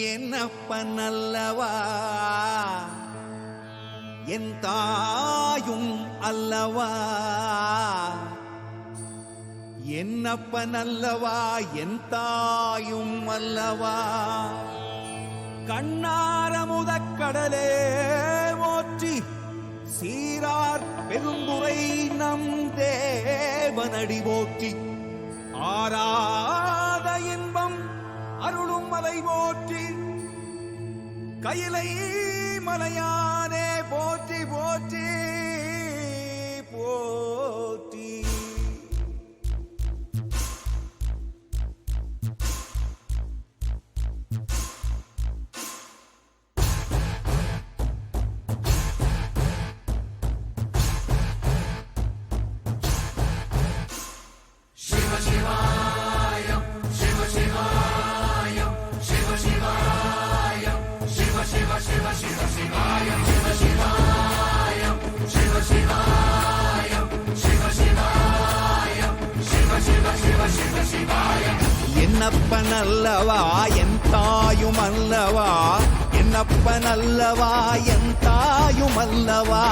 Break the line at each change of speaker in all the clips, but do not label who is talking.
என்னப்பனல்லவா என் தாயும் அல்லவா, என்னப்பனல்லவா என் தாயும் அல்லவா. கண்ணாரமுதக்கடலே போற்றி சீரார் பெருந்துரை நம் தேவனடி போற்றி. ஆராத இன்பம் அருளும் மலை போற்றி, கையிலை மலையானே போற்றி போற்றி போற்றி.
சிவ சிவாயம் சிவ சிவாயம் சிவ சிவாயம் சிவ சிவ சிவ சிவ சிவாயம் சிவ சிவாயம் சிவ சிவாயம் சிவ சிவாயம் சிவ சிவ சிவ சிவ சிவாயம்.
என்னப்பனல்லவா என் தாயும் அல்லவா, என்னப்பனல்லவா என் தாயும் அல்லவா.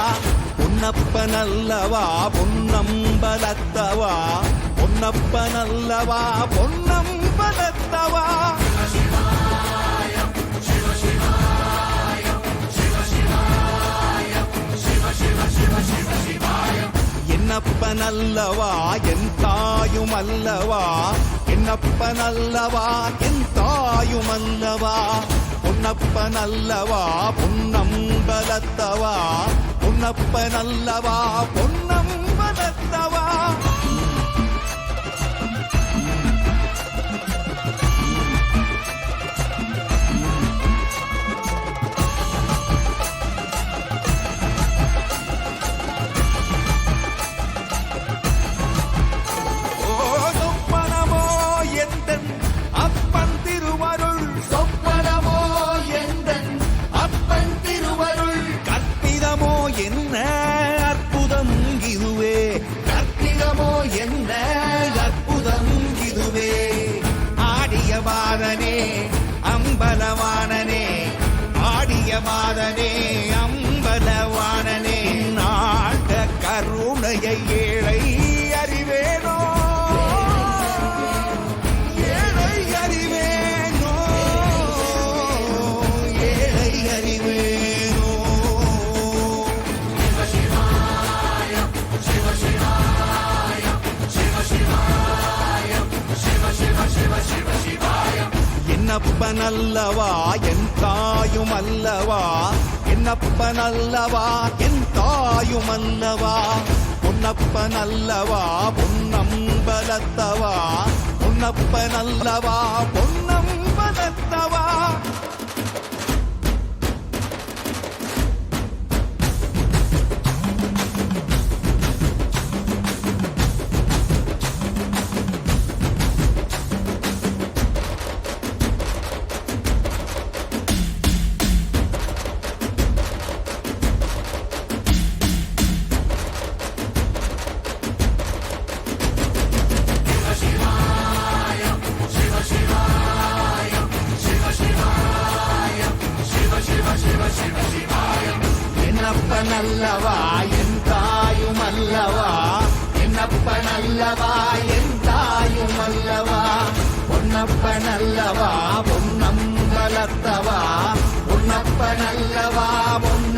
பொன்னப்பனல்லவா பொன்னம்பலத்தவா, பொன்னப்பனல்லவா பொன்னம்பலத்தவா. என்னப்பனல்லவா என் தாயும் அல்லவா, என்னப்பனல்லவா என் தாயும் அல்லவா. பொன்னப்பனல்லவா பொன்னம்பலத்தவா, பொன்னப்பனல்லவா பொன்னம்பலத்தவா. என்ன அற்புதம் இதுவே, கற்பிதமோ என்ன அற்புதம் இதுவே. ஆடிய பாதனே அம்பலவானனே, ஆடிய பாதனே அம்பலவானனே. நாட கருணையை ஏழை அறிவேனோ, ஏழை அறிவேனோ, ஏழை அறிவேனோ. என்னப்பனல்லவா என் தாயும் அல்லவா, என்னப்பனல்லவா என் தாயும் அல்லவா. பொன்னப்பனல்லவா பொன்னம்பலத்தவா, பொன்னப்பனல்லவா பொன்னம்பலத்தவா. என்னப்பனல்லவா என் தாயும் அல்லவா, என்னப்பனல்லவா என் தாயும் அல்லவா. பொன்னப்பனல்லவா பொன்னம்பலத்தவா, பொன்னப்பனல்லவா பொன்ன